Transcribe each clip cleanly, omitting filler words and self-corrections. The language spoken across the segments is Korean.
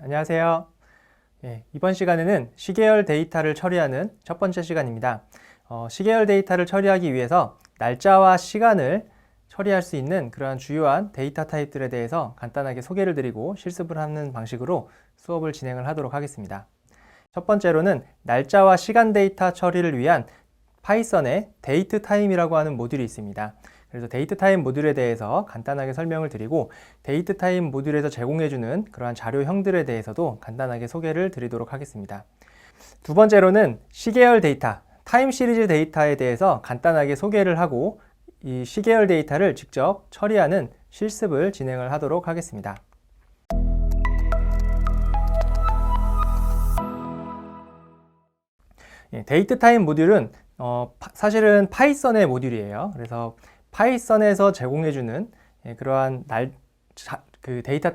안녕하세요. 이번 시간에는 시계열 데이터를 처리하는 첫 번째 시간입니다. 시계열 데이터를 처리하기 위해서 날짜와 시간을 처리할 수 있는 그러한 주요한 데이터 타입들에 대해서 간단하게 소개를 드리고 실습을 하는 방식으로 수업을 진행을 하도록 하겠습니다. 첫 번째로는 날짜와 시간 데이터 처리를 위한 파이썬의 데이트 타임이라고 하는 모듈이 있습니다. 그래서 데이트 타임 모듈에 대해서 간단하게 설명을 드리고 데이트 타임 모듈에서 제공해주는 그러한 자료형들에 대해서도 간단하게 소개를 드리도록 하겠습니다. 두 번째로는 시계열 데이터, 타임 시리즈 데이터에 대해서 간단하게 소개를 하고 이 시계열 데이터를 직접 처리하는 실습을 진행을 하도록 하겠습니다. 데이트 타임 모듈은 사실은 파이썬의 모듈이에요. 그래서 파이썬에서 제공해주는 그러한 데이터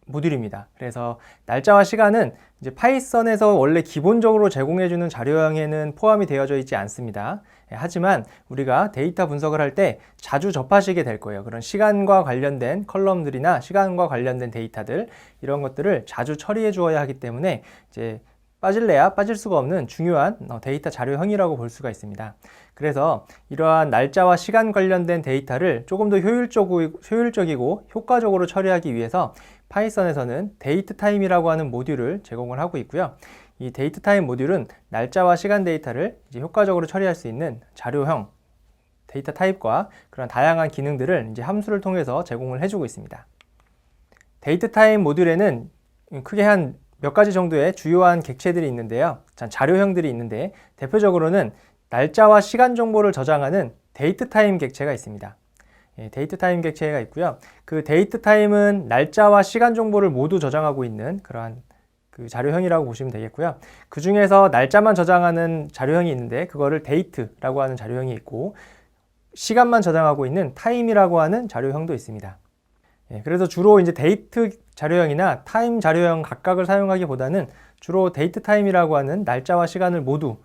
모듈입니다. 그래서 날짜와 시간은 이제 파이썬에서 원래 기본적으로 제공해주는 자료형에는 포함이 되어져 있지 않습니다. 하지만 우리가 데이터 분석을 할 때 자주 접하시게 될 거예요. 그런 시간과 관련된 컬럼들이나 시간과 관련된 데이터들 이런 것들을 자주 처리해 주어야 하기 때문에 이제 빠질래야 빠질 수가 없는 중요한 데이터 자료형이라고 볼 수가 있습니다. 그래서 이러한 날짜와 시간 관련된 데이터를 조금 더 효율적이고 효과적으로 처리하기 위해서 파이썬에서는 데이트 타임이라고 하는 모듈을 제공을 하고 있고요. 이 데이트 타임 모듈은 날짜와 시간 데이터를 이제 효과적으로 처리할 수 있는 자료형 데이터 타입과 그런 다양한 기능들을 이제 함수를 통해서 제공을 해주고 있습니다. 데이트 타임 모듈에는 크게 한 몇 가지 정도의 주요한 객체들이 있는데요. 자료형들이 있는데 대표적으로는 날짜와 시간 정보를 저장하는 데이트 타임 객체가 있습니다. 데이트 타임 객체가 있고요. 그 데이트 타임은 날짜와 시간 정보를 모두 저장하고 있는 그러한 그 자료형이라고 보시면 되겠고요. 그 중에서 날짜만 저장하는 자료형이 있는데 그거를 데이트라고 하는 자료형이 있고 시간만 저장하고 있는 타임이라고 하는 자료형도 있습니다. 그래서 주로 이제 데이트 자료형이나 타임 자료형 각각을 사용하기보다는 주로 데이트 타임이라고 하는 날짜와 시간을 모두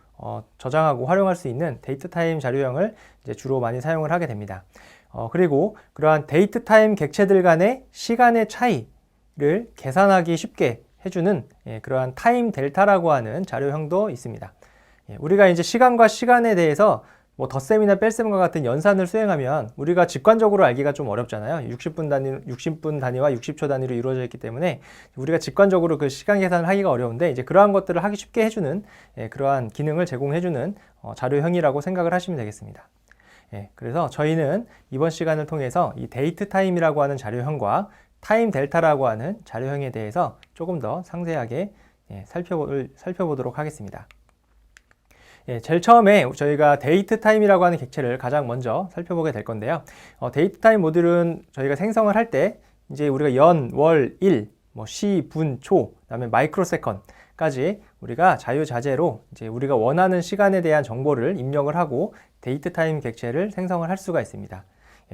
저장하고 활용할 수 있는 데이트 타임 자료형을 이제 주로 많이 사용을 하게 됩니다. 그리고 그러한 데이트 타임 객체들 간의 시간의 차이를 계산하기 쉽게 해주는 그러한 타임 델타라고 하는 자료형도 있습니다. 우리가 이제 시간과 시간에 대해서 뭐 덧셈이나 뺄셈과 같은 연산을 수행하면 우리가 직관적으로 알기가 좀 어렵잖아요. 60분 단위와 60초 단위로 이루어져 있기 때문에 우리가 직관적으로 그 시간 계산을 하기가 어려운데 이제 그러한 것들을 하기 쉽게 해주는 그러한 기능을 제공해주는 자료형이라고 생각을 하시면 되겠습니다. 그래서 저희는 이번 시간을 통해서 이 데이트 타임이라고 하는 자료형과 타임 델타라고 하는 자료형에 대해서 조금 더 상세하게 살펴보도록 하겠습니다. 제일 처음에 저희가 데이트 타임이라고 하는 객체를 가장 먼저 살펴보게 될 건데요. 데이트 타임 모듈은 저희가 생성을 할 때 이제 우리가 연, 월, 일, 시, 분, 초, 그다음에 마이크로 세컨까지 우리가 자유자재로 이제 우리가 원하는 시간에 대한 정보를 입력을 하고 데이트 타임 객체를 생성을 할 수가 있습니다.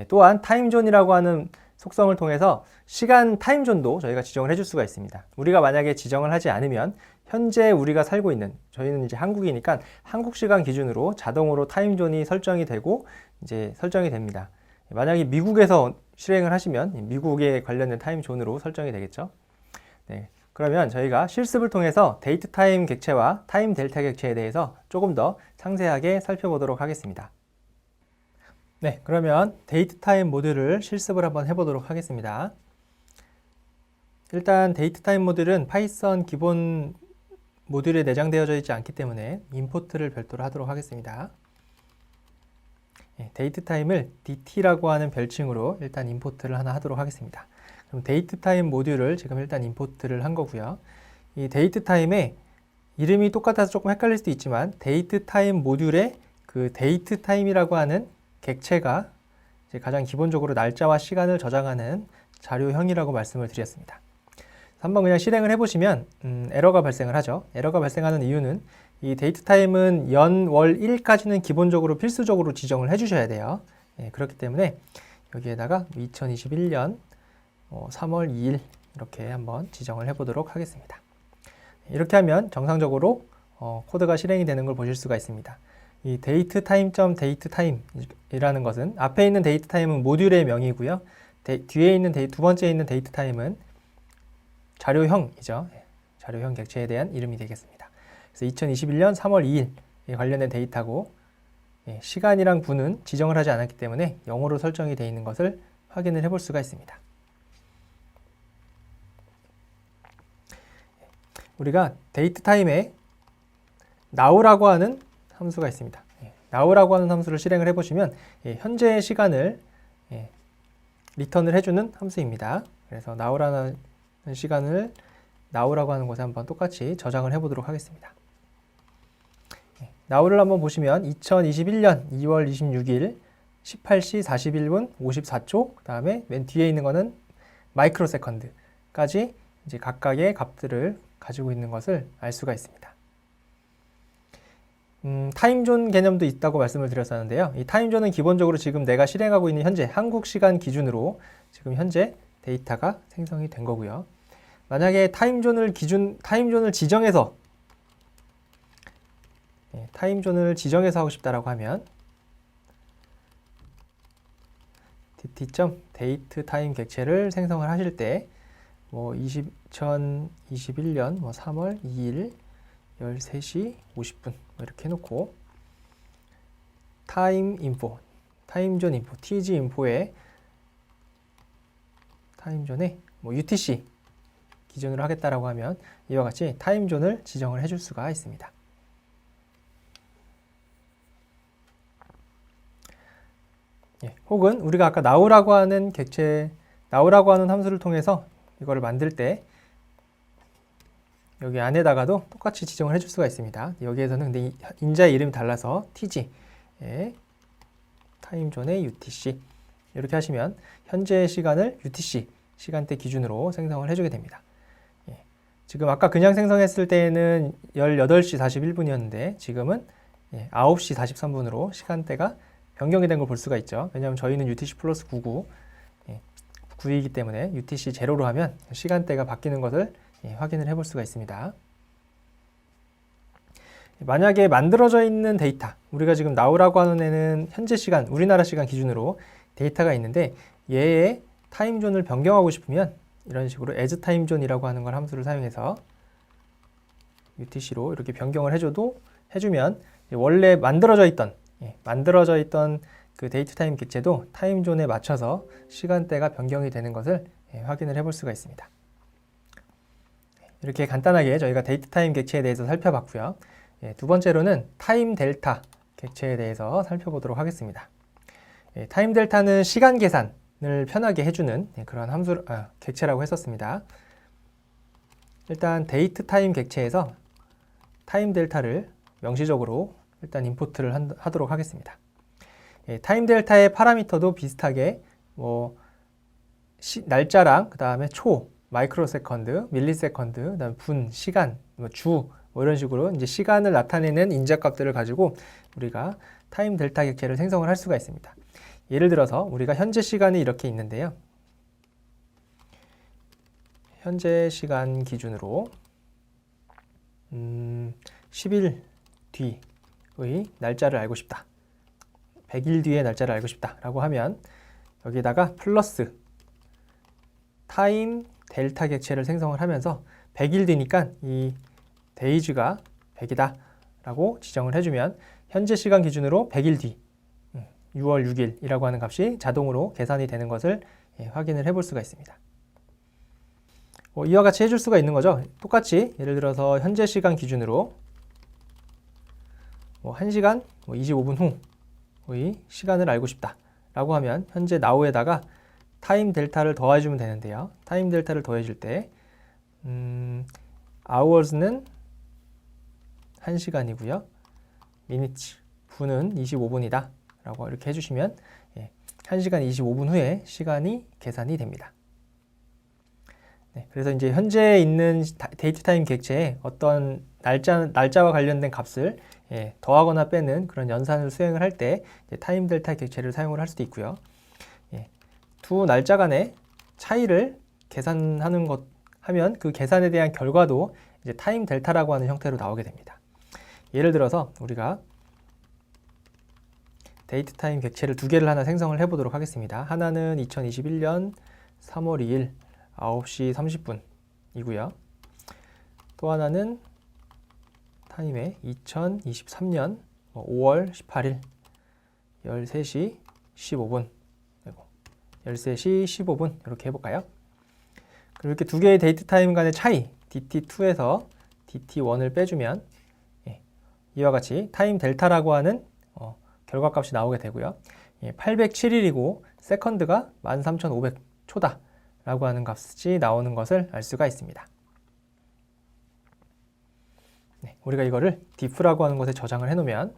또한 타임존이라고 하는 속성을 통해서 시간 타임존도 저희가 지정을 해줄 수가 있습니다. 우리가 만약에 지정을 하지 않으면 현재 우리가 살고 있는 저희는 이제 한국이니까 한국 시간 기준으로 자동으로 타임존이 설정이 되고 이제 설정이 됩니다. 만약에 미국에서 실행을 하시면 미국에 관련된 타임존으로 설정이 되겠죠. 그러면 저희가 실습을 통해서 데이트 타임 객체와 타임 델타 객체에 대해서 조금 더 상세하게 살펴보도록 하겠습니다. 그러면 데이트 타임 모듈을 실습을 한번 해보도록 하겠습니다. 일단 데이트 타임 모듈은 파이썬 기본 모듈에 내장되어져 있지 않기 때문에 임포트를 별도로 하도록 하겠습니다. 데이트 타임을 DT라고 하는 별칭으로 일단 임포트를 하나 하도록 하겠습니다. 그럼 데이트 타임 모듈을 지금 일단 임포트를 한 거고요. 이 데이트 타임의 이름이 똑같아서 조금 헷갈릴 수도 있지만 데이트 타임 모듈의 그 데이트 타임이라고 하는 객체가 이제 가장 기본적으로 날짜와 시간을 저장하는 자료형이라고 말씀을 드렸습니다. 한번 그냥 실행을 해보시면 에러가 발생을 하죠. 에러가 발생하는 이유는 이 데이트 타임은 연, 월, 일까지는 기본적으로 필수적으로 지정을 해주셔야 돼요. 그렇기 때문에 여기에다가 2021년 3월 2일 이렇게 한번 지정을 해보도록 하겠습니다. 이렇게 하면 정상적으로 코드가 실행이 되는 걸 보실 수가 있습니다. 이 데이트 타임.데이트 타임이라는 것은 앞에 있는 데이트 타임은 모듈의 명이고요. 뒤에 있는 두 번째에 있는 데이트 타임은 자료형이죠. 자료형 객체에 대한 이름이 되겠습니다. 그래서 2021년 3월 2일에 관련된 데이터고 시간이랑 분은 지정을 하지 않았기 때문에 0으로 설정이 되어 있는 것을 확인을 해볼 수가 있습니다. 우리가 데이트 타임에 now라고 하는 함수가 있습니다. now라고 하는 함수를 실행을 해보시면 현재 시간을 리턴을 해주는 함수입니다. 그래서 now라는 시간을 now라고 하는 곳에 한번 똑같이 저장을 해보도록 하겠습니다. now를 한번 보시면 2021년 2월 26일 18시 41분 54초, 그 다음에 맨 뒤에 있는 거는 마이크로 세컨드까지 이제 각각의 값들을 가지고 있는 것을 알 수가 있습니다. 타임존 개념도 있다고 말씀을 드렸었는데요. 이 타임존은 기본적으로 지금 내가 실행하고 있는 현재 한국 시간 기준으로 지금 현재 데이터가 생성이 된 거고요. 만약에 타임존을 지정해서 하고 싶다라고 하면 dt.datetime 객체를 생성을 하실 때 2021년 3월 2일 13시 50분 이렇게 해놓고 타임존 인포, tg 인포에 타임존에 UTC 기준으로 하겠다라고 하면 이와 같이 타임존을 지정을 해줄 수가 있습니다. 혹은 우리가 아까 now라고 하는 함수를 통해서 이거를 만들 때 여기 안에다가도 똑같이 지정을 해줄 수가 있습니다. 여기에서는 근데 인자의 이름이 달라서 tg, 타임존의 UTC 이렇게 하시면 현재 시간을 UTC 시간대 기준으로 생성을 해주게 됩니다. 지금 아까 그냥 생성했을 때는 18시 41분이었는데 지금은 9시 43분으로 시간대가 변경이 된 걸 볼 수가 있죠. 왜냐하면 저희는 UTC 플러스 9이기 때문에 UTC 제로로 하면 시간대가 바뀌는 것을 확인을 해볼 수가 있습니다. 만약에 만들어져 있는 데이터, 우리가 지금 now라고 하는 애는 현재 시간, 우리나라 시간 기준으로 데이터가 있는데 얘의 타임존을 변경하고 싶으면 이런 식으로 as 타임존이라고 하는 걸 함수를 사용해서 UTC로 이렇게 변경을 해주면 원래 만들어져 있던 그 데이트 타임 객체도 타임존에 맞춰서 시간대가 변경이 되는 것을 확인을 해볼 수가 있습니다. 이렇게 간단하게 저희가 데이트 타임 객체에 대해서 살펴봤고요. 두 번째로는 타임 델타 객체에 대해서 살펴보도록 하겠습니다. 타임 델타는 시간 계산을 편하게 해주는 그런 객체라고 했었습니다. 일단 데이트 타임 객체에서 타임 델타를 명시적으로 일단 임포트를 하도록 하겠습니다. 타임 델타의 파라미터도 비슷하게 날짜랑 그 다음에 초, 마이크로 세컨드, 밀리 세컨드, 그다음에 분, 시간, 주 이런 식으로 이제 시간을 나타내는 인자값들을 가지고 우리가 타임 델타 객체를 생성을 할 수가 있습니다. 예를 들어서 우리가 현재 시간이 이렇게 있는데요. 현재 시간 기준으로 10일 뒤의 날짜를 알고 싶다. 100일 뒤의 날짜를 알고 싶다 라고 하면 여기다가 플러스 타임 델타 객체를 생성을 하면서 100일 뒤니까 이 데이즈가 100이다 라고 지정을 해주면 현재 시간 기준으로 100일 뒤 6월 6일이라고 하는 값이 자동으로 계산이 되는 것을 확인을 해볼 수가 있습니다. 이와 같이 해줄 수가 있는 거죠. 똑같이 예를 들어서 현재 시간 기준으로 1시간 25분 후의 시간을 알고 싶다 라고 하면 현재 now에다가 타임 델타를 더해주면 되는데요. 타임 델타를 더해줄 때 hours는 1시간이고요. minutes, 분은 25분이다 라고 이렇게 해주시면 1시간 25분 후에 시간이 계산이 됩니다. 그래서 이제 현재 있는 데이트 타임 객체에 어떤 날짜와 관련된 값을 더하거나 빼는 그런 연산을 수행을 할 때 타임 델타 객체를 사용을 할 수도 있고요. 두 날짜 간의 차이를 계산하는 것 하면 그 계산에 대한 결과도 이제 타임 델타라고 하는 형태로 나오게 됩니다. 예를 들어서 우리가 데이트 타임 객체를 두 개를 하나 생성을 해보도록 하겠습니다. 하나는 2021년 3월 2일 9시 30분이고요. 또 하나는 타임에 2023년 5월 18일 13시 15분 13시 15분 이렇게 해볼까요? 그리고 이렇게 두 개의 데이트 타임 간의 차이 DT2에서 DT1을 빼주면 이와 같이 타임 델타라고 하는 결과값이 나오게 되고요. 807일이고 세컨드가 13,500초다 라고 하는 값이 나오는 것을 알 수가 있습니다. 우리가 이거를 diff라고 하는 곳에 저장을 해놓으면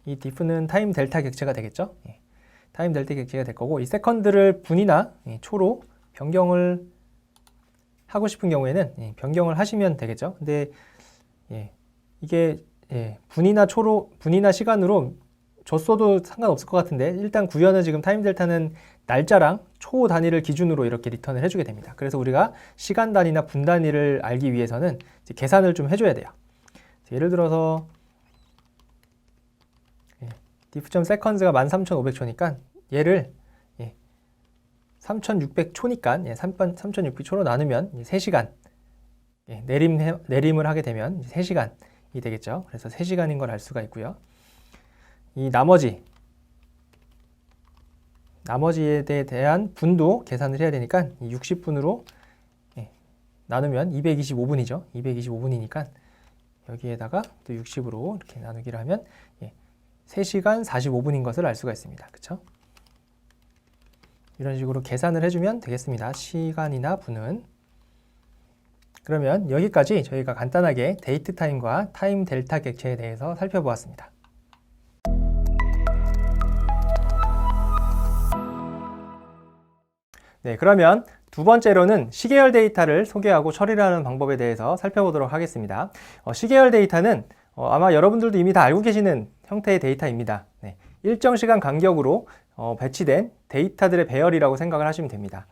이 diff는 타임 델타 객체가 되겠죠. 타임 델타 객체가 될 거고 이 세컨드를 분이나 초로 변경을 하고 싶은 경우에는 변경을 하시면 되겠죠. 근데 이게 분이나 초로 분이나 시간으로 줬어도 상관없을 것 같은데 일단 구현은 지금 타임 델타는 날짜랑 초 단위를 기준으로 이렇게 리턴을 해주게 됩니다. 그래서 우리가 시간 단위나 분 단위를 알기 위해서는 이제 계산을 좀 해줘야 돼요. 예를 들어서 diff.seconds가 13,500초니까 얘를 3,600초니까 3,600초로 나누면 3시간 내림을 하게 되면 3시간이 되겠죠. 그래서 3시간인 걸 알 수가 있고요. 이 나머지에 대한 분도 계산을 해야 되니까 60분으로 나누면 225분이죠. 225분이니까 여기에다가 또 60으로 이렇게 나누기를 하면 3시간 45분인 것을 알 수가 있습니다. 그렇죠? 이런 식으로 계산을 해주면 되겠습니다. 시간이나 분은. 그러면 여기까지 저희가 간단하게 데이트 타임과 타임 델타 객체에 대해서 살펴보았습니다. 네, 그러면 두 번째로는 시계열 데이터를 소개하고 처리를 하는 방법에 대해서 살펴보도록 하겠습니다. 시계열 데이터는 아마 여러분들도 이미 다 알고 계시는 형태의 데이터입니다. 일정 시간 간격으로 배치된 데이터들의 배열이라고 생각을 하시면 됩니다.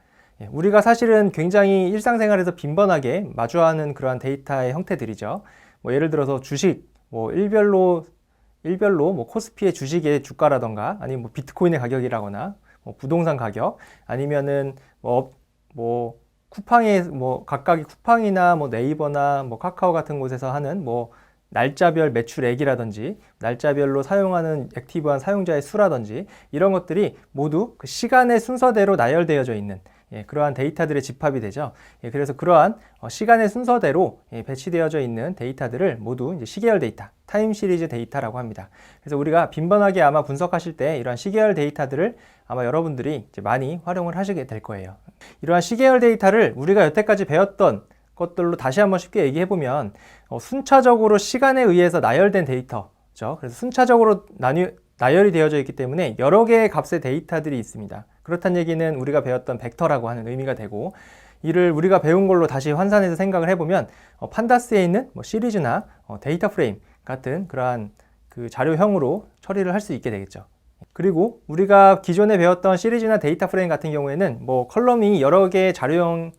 우리가 사실은 굉장히 일상생활에서 빈번하게 마주하는 그러한 데이터의 형태들이죠. 예를 들어서 주식, 일별로 코스피의 주식의 주가라던가 아니면 비트코인의 가격이라거나 부동산 가격 아니면은 쿠팡의 각각의 쿠팡이나 네이버나 카카오 같은 곳에서 하는 날짜별 매출액이라든지 날짜별로 사용하는 액티브한 사용자의 수라든지 이런 것들이 모두 그 시간의 순서대로 나열되어져 있는 그러한 데이터들의 집합이 되죠. 그래서 그러한 시간의 순서대로 배치되어져 있는 데이터들을 모두 이제 시계열 데이터, 타임 시리즈 데이터라고 합니다. 그래서 우리가 빈번하게 아마 분석하실 때 이러한 시계열 데이터들을 아마 여러분들이 이제 많이 활용을 하시게 될 거예요. 이러한 시계열 데이터를 우리가 여태까지 배웠던 것들로 다시 한번 쉽게 얘기해 보면 순차적으로 시간에 의해서 나열된 데이터죠. 그래서 순차적으로 나열이 되어져 있기 때문에 여러 개의 값의 데이터들이 있습니다. 그렇다는 얘기는 우리가 배웠던 벡터라고 하는 의미가 되고 이를 우리가 배운 걸로 다시 환산해서 생각을 해보면 판다스에 있는 시리즈나 데이터 프레임 같은 그러한 그 자료형으로 처리를 할 수 있게 되겠죠. 그리고 우리가 기존에 배웠던 시리즈나 데이터 프레임 같은 경우에는 컬럼이 여러 개의 자료형이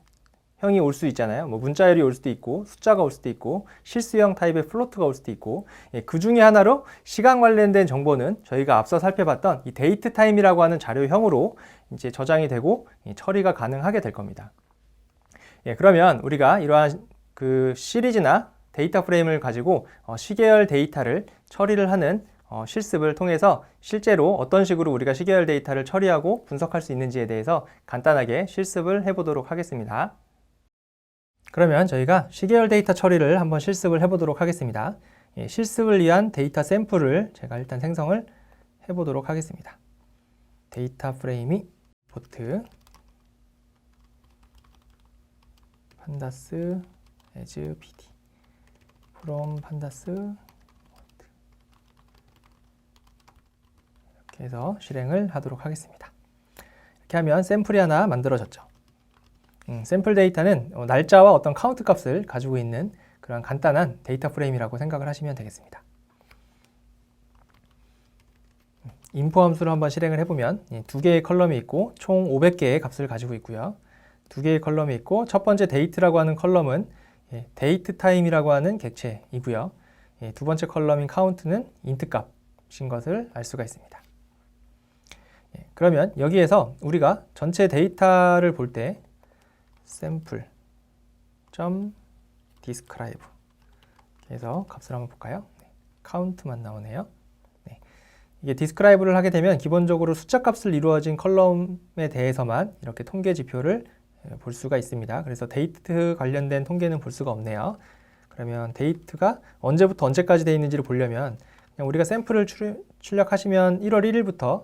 올 수 있잖아요. 문자열이 올 수도 있고 숫자가 올 수도 있고 실수형 타입의 플로트가 올 수도 있고 그 중에 하나로 시간 관련된 정보는 저희가 앞서 살펴봤던 이 데이트 타임이라고 하는 자료형으로 이제 저장이 되고 처리가 가능하게 될 겁니다. 그러면 우리가 이러한 그 시리즈나 데이터 프레임을 가지고 시계열 데이터를 처리를 하는 실습을 통해서 실제로 어떤 식으로 우리가 시계열 데이터를 처리하고 분석할 수 있는지에 대해서 간단하게 실습을 해보도록 하겠습니다. 그러면 저희가 시계열 데이터 처리를 한번 실습을 해보도록 하겠습니다. 실습을 위한 데이터 샘플을 제가 일단 생성을 해보도록 하겠습니다. 데이터 프레임이 보트 판다스 as pd from 판다스 이렇게 해서 실행을 하도록 하겠습니다. 이렇게 하면 샘플이 하나 만들어졌죠. 샘플 데이터는 날짜와 어떤 카운트 값을 가지고 있는 그런 간단한 데이터 프레임이라고 생각을 하시면 되겠습니다. 인포 함수를 한번 실행을 해보면 두 개의 컬럼이 있고 총 500개의 값을 가지고 있고요. 두 개의 컬럼이 있고 첫 번째 데이트라고 하는 컬럼은 데이트 타임이라고 하는 객체이고요. 두 번째 컬럼인 카운트는 인트 값인 것을 알 수가 있습니다. 그러면 여기에서 우리가 전체 데이터를 볼 때 샘플 describe. 그래서 값을 한번 볼까요? 네, count만 나오네요. 네, 이게 describe를 하게 되면 기본적으로 숫자 값을 이루어진 컬럼에 대해서만 이렇게 통계 지표를 볼 수가 있습니다. 그래서 데이트 관련된 통계는 볼 수가 없네요. 그러면 데이트가 언제부터 언제까지 되어 있는지를 보려면 그냥 우리가 샘플을 출력하시면 1월 1일부터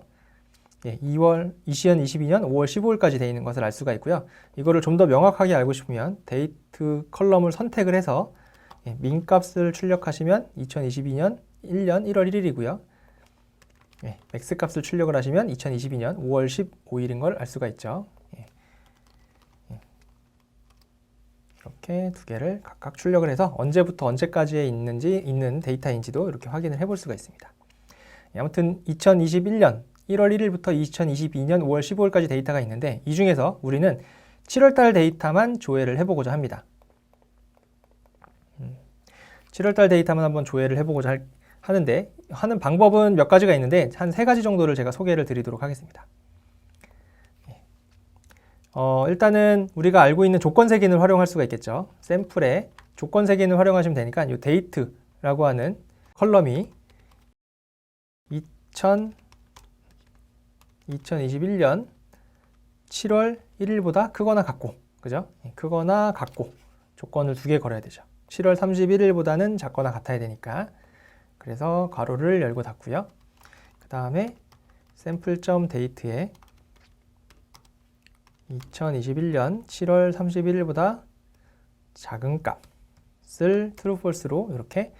2022년 5월 15일까지 되어 있는 것을 알 수가 있고요. 이거를 좀 더 명확하게 알고 싶으면 데이트 컬럼을 선택을 해서 민 값을 출력하시면 2022년 1년 1월 1일이고요. 맥스 값을 출력을 하시면 2022년 5월 15일인 걸 알 수가 있죠. 이렇게 두 개를 각각 출력을 해서 언제부터 언제까지에 있는 데이터인지도 이렇게 확인을 해볼 수가 있습니다. 아무튼 2021년 1월 1일부터 2022년 5월 15일까지 데이터가 있는데 이 중에서 우리는 7월달 데이터만 조회를 해보고자 합니다. 7월달 데이터만 한번 조회를 해보고자 하는데 하는 방법은 몇 가지가 있는데 한 3가지 정도를 제가 소개를 드리도록 하겠습니다. 일단은 우리가 알고 있는 조건 색인을 활용할 수가 있겠죠. 샘플에 조건 색인을 활용하시면 되니까 이 데이트라고 하는 컬럼이 2021년 7월 1일보다 크거나 같고, 그죠? 크거나 같고 조건을 2개 걸어야 되죠. 7월 31일보다는 작거나 같아야 되니까. 그래서 괄호를 열고 닫고요. 그 다음에 샘플.date에 2021년 7월 31일보다 작은 값을 true, false로 이렇게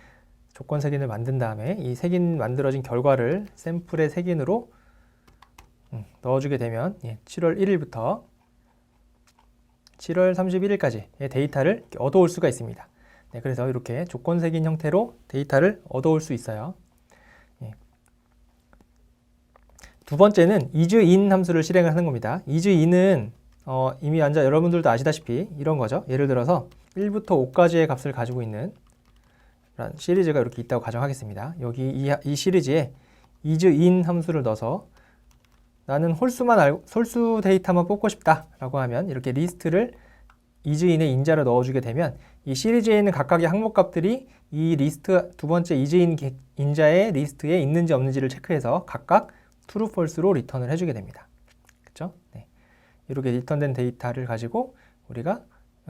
조건 색인을 만든 다음에 이 색인 만들어진 결과를 샘플의 색인으로 넣어주게 되면 7월 1일부터 7월 31일까지의 데이터를 얻어올 수가 있습니다. 네, 그래서 이렇게 조건 색인 형태로 데이터를 얻어올 수 있어요. 두 번째는 isIn 함수를 실행을 하는 겁니다. isIn은 이미 여러분들도 아시다시피 이런 거죠. 예를 들어서 1부터 5까지의 값을 가지고 있는 시리즈가 이렇게 있다고 가정하겠습니다. 여기 이 시리즈에 isIn 함수를 넣어서 나는 홀수 데이터만 뽑고 싶다 라고 하면 이렇게 리스트를 isIn에 인자를 넣어주게 되면 이 시리즈에 있는 각각의 항목값들이 이 리스트 두 번째 isIn 인자의 리스트에 있는지 없는지를 체크해서 각각 true, false로 리턴을 해주게 됩니다. 그렇죠? 네. 이렇게 리턴된 데이터를 가지고 우리가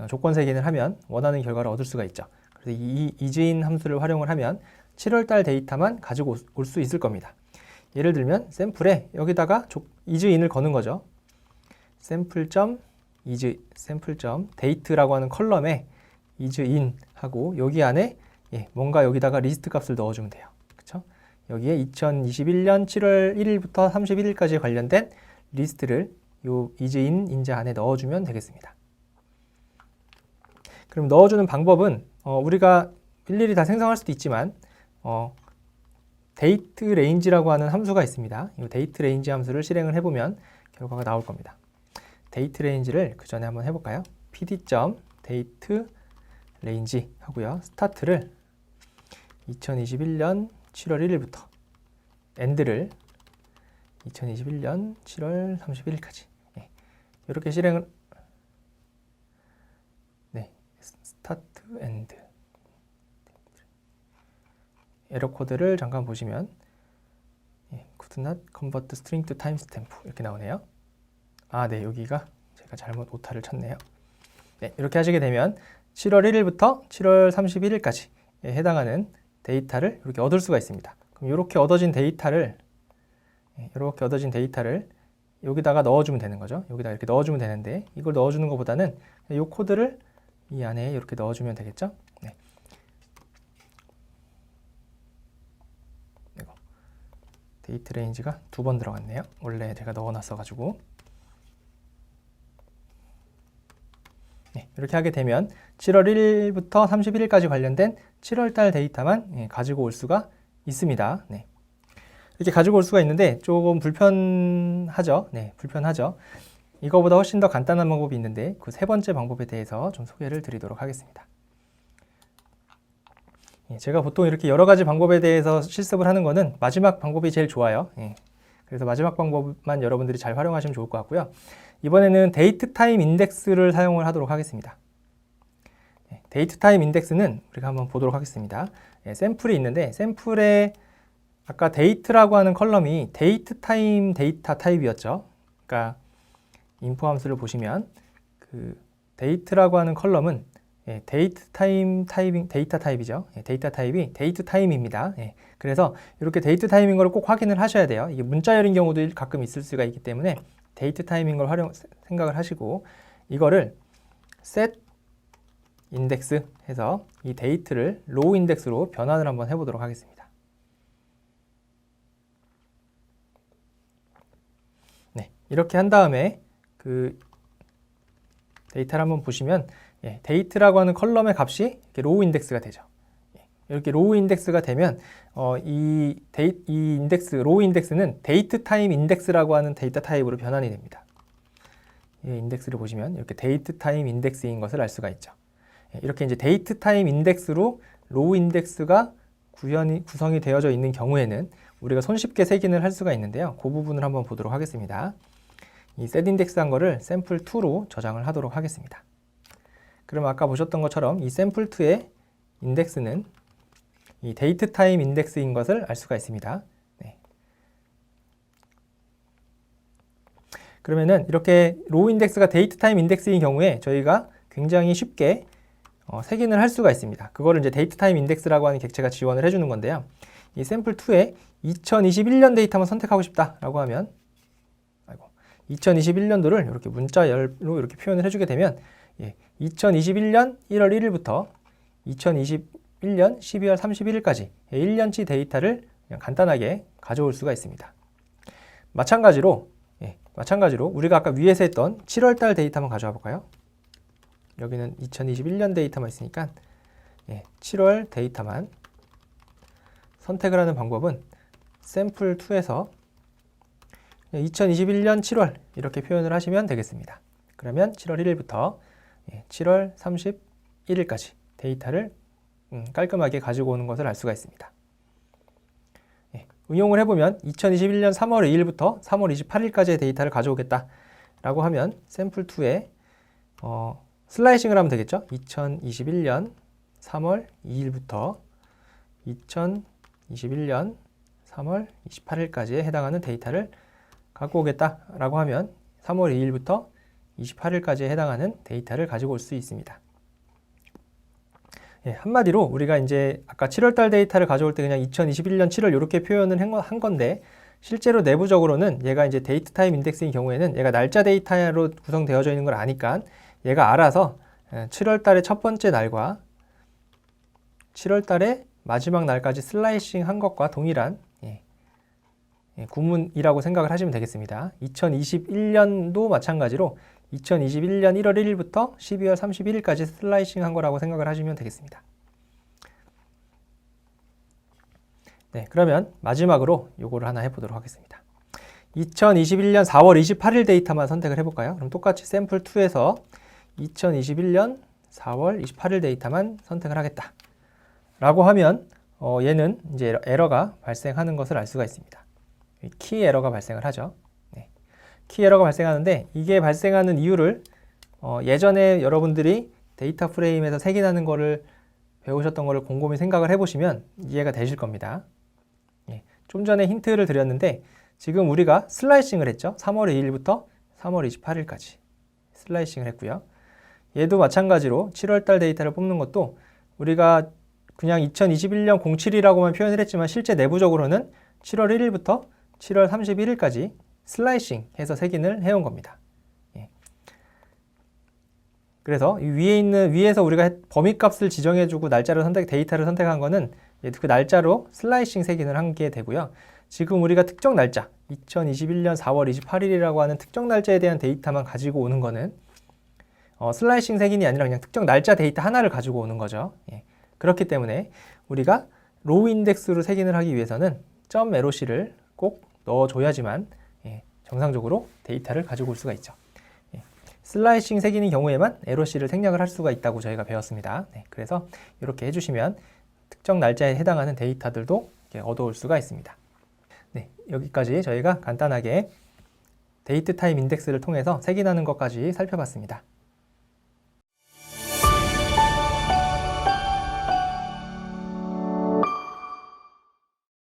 조건 색인을 하면 원하는 결과를 얻을 수가 있죠. 그래서 이 isIn 함수를 활용을 하면 7월달 데이터만 가지고 올 수 있을 겁니다. 예를 들면 샘플에 여기다가 isIn을 거는 거죠. 샘플.date라고 하는 컬럼에 isIn 하고 여기 안에 뭔가 여기다가 리스트 값을 넣어주면 돼요. 그렇죠? 여기에 2021년 7월 1일부터 31일까지 관련된 리스트를 요 isIn 인자 안에 넣어주면 되겠습니다. 그럼 넣어주는 방법은 우리가 일일이 다 생성할 수도 있지만 데이트 레인지라고 하는 함수가 있습니다. 이 데이트 레인지 함수를 실행을 해보면 결과가 나올 겁니다. 데이트 레인지를 그 전에 한번 해볼까요? pd.date range 하고요. 스타트를 2021년 7월 1일부터 end를 2021년 7월 31일까지 이렇게 실행을 스타트 엔드 에러 코드를 잠깐 보시면 could not convert string to timestamp 이렇게 나오네요. 네, 여기가 제가 잘못 오타를 쳤네요. 네, 이렇게 하시게 되면 7월 1일부터 7월 31일까지에 해당하는 데이터를 이렇게 얻을 수가 있습니다. 그럼 이렇게 얻어진 데이터를 여기다가 넣어주면 되는 거죠. 여기다 이렇게 넣어주면 되는데 이걸 넣어주는 것보다는 이 코드를 이 안에 이렇게 넣어주면 되겠죠. 네. 데이트 레인지가 2번 들어갔네요. 원래 제가 넣어놨어가지고. 네, 이렇게 하게 되면 7월 1일부터 31일까지 관련된 7월달 데이터만 가지고 올 수가 있습니다. 네. 이렇게 가지고 올 수가 있는데 조금 불편하죠. 네, 불편하죠. 이거보다 훨씬 더 간단한 방법이 있는데 그 3번째 방법에 대해서 좀 소개를 드리도록 하겠습니다. 제가 보통 이렇게 여러 가지 방법에 대해서 실습을 하는 거는 마지막 방법이 제일 좋아요. 그래서 마지막 방법만 여러분들이 잘 활용하시면 좋을 것 같고요. 이번에는 데이트 타임 인덱스를 사용을 하도록 하겠습니다. 데이트 타임 인덱스는 우리가 한번 보도록 하겠습니다. 샘플이 있는데 샘플에 아까 데이트라고 하는 컬럼이 데이트 타임 데이터 타입이었죠. 그러니까 인포 함수를 보시면 그 데이트라고 하는 컬럼은 데이트 타임 타입 데이터 타입이죠. 데이터 타입이 데이트 타임입니다. 그래서 이렇게 데이트 타임인 걸 꼭 확인을 하셔야 돼요. 이게 문자열인 경우도 가끔 있을 수가 있기 때문에 데이트 타임인 걸 생각을 하시고 이거를 set 인덱스 해서 이 데이트를 로우 인덱스로 변환을 한번 해보도록 하겠습니다. 네, 이렇게 한 다음에 그 데이터를 한번 보시면 데이트라고 하는 컬럼의 값이 이렇게 로우 인덱스가 되죠. 이렇게 로우 인덱스가 되면 이 인덱스 로우 인덱스는 데이트 타임 인덱스라고 하는 데이터 타입으로 변환이 됩니다. 이 인덱스를 보시면 이렇게 데이트 타임 인덱스인 것을 알 수가 있죠. 이렇게 이제 데이트 타임 인덱스로 로우 인덱스가 구성이 되어져 있는 경우에는 우리가 손쉽게 색인을 할 수가 있는데요. 그 부분을 한번 보도록 하겠습니다. 이 set 인덱스 한 거를 sample2로 저장을 하도록 하겠습니다. 그럼 아까 보셨던 것처럼 이 sample2의 인덱스는 이 데이트 타임 인덱스인 것을 알 수가 있습니다. 네. 그러면은 이렇게 로우 인덱스가 데이트 타임 인덱스인 경우에 저희가 굉장히 쉽게 색인을 할 수가 있습니다. 그거를 이제 데이트 타임 인덱스라고 하는 객체가 지원을 해주는 건데요. 이 sample2에 2021년 데이터만 선택하고 싶다라고 하면 2021년도를 이렇게 문자열로 이렇게 표현을 해주게 되면 2021년 1월 1일부터 2021년 12월 31일까지 1년치 데이터를 그냥 간단하게 가져올 수가 있습니다. 마찬가지로 우리가 아까 위에서 했던 7월달 데이터만 가져와 볼까요? 여기는 2021년 데이터만 있으니까 7월 데이터만 선택을 하는 방법은 sample2에서 2021년 7월 이렇게 표현을 하시면 되겠습니다. 그러면 7월 1일부터 7월 31일까지 데이터를 깔끔하게 가지고 오는 것을 알 수가 있습니다. 응용을 해보면 2021년 3월 2일부터 3월 28일까지의 데이터를 가져오겠다라고 하면 sample2에 슬라이싱을 하면 되겠죠. 2021년 3월 2일부터 2021년 3월 28일까지에 해당하는 데이터를 갖고 오겠다라고 하면 3월 2일부터 28일까지에 해당하는 데이터를 가지고 올 수 있습니다. 한마디로 우리가 이제 아까 7월달 데이터를 가져올 때 그냥 2021년 7월 이렇게 표현을 한 건데 실제로 내부적으로는 얘가 이제 데이트 타임 인덱스인 경우에는 얘가 날짜 데이터로 구성되어져 있는 걸 아니까 얘가 알아서 7월달의 첫 번째 날과 7월달의 마지막 날까지 슬라이싱 한 것과 동일한 구문이라고 생각을 하시면 되겠습니다. 2021년도 마찬가지로 2021년 1월 1일부터 12월 31일까지 슬라이싱 한 거라고 생각을 하시면 되겠습니다. 네, 그러면 마지막으로 요거를 하나 해보도록 하겠습니다. 2021년 4월 28일 데이터만 선택을 해볼까요? 그럼 똑같이 sample2에서 2021년 4월 28일 데이터만 선택을 하겠다 라고 하면 얘는 이제 에러가 발생하는 것을 알 수가 있습니다. 키 에러가 발생을 하죠. 키 에러가 발생하는데 이게 발생하는 이유를 예전에 여러분들이 데이터 프레임에서 색인하는 거를 배우셨던 거를 곰곰이 생각을 해보시면 이해가 되실 겁니다. 좀 전에 힌트를 드렸는데 지금 우리가 슬라이싱을 했죠. 3월 2일부터 3월 28일까지 슬라이싱을 했고요. 얘도 마찬가지로 7월달 데이터를 뽑는 것도 우리가 그냥 2021년 07이라고만 표현을 했지만 실제 내부적으로는 7월 1일부터 7월 31일까지 슬라이싱 해서 색인을 해온 겁니다. 그래서 위에서 우리가 범위값을 지정해주고 데이터를 선택한 거는 그 날짜로 슬라이싱 색인을 한 게 되고요. 지금 우리가 특정 날짜 2021년 4월 28일이라고 하는 특정 날짜에 대한 데이터만 가지고 오는 거는 슬라이싱 색인이 아니라 그냥 특정 날짜 데이터 하나를 가지고 오는 거죠. 그렇기 때문에 우리가 로우 인덱스로 색인을 하기 위해서는 .roc를 꼭 넣어줘야지만 정상적으로 데이터를 가지고 올 수가 있죠. 슬라이싱 색인의 경우에만 roc를 생략을 할 수가 있다고 저희가 배웠습니다. 그래서 이렇게 해주시면 특정 날짜에 해당하는 데이터들도 얻어올 수가 있습니다. 여기까지 저희가 간단하게 데이트 타임 인덱스를 통해서 색인하는 것까지 살펴봤습니다.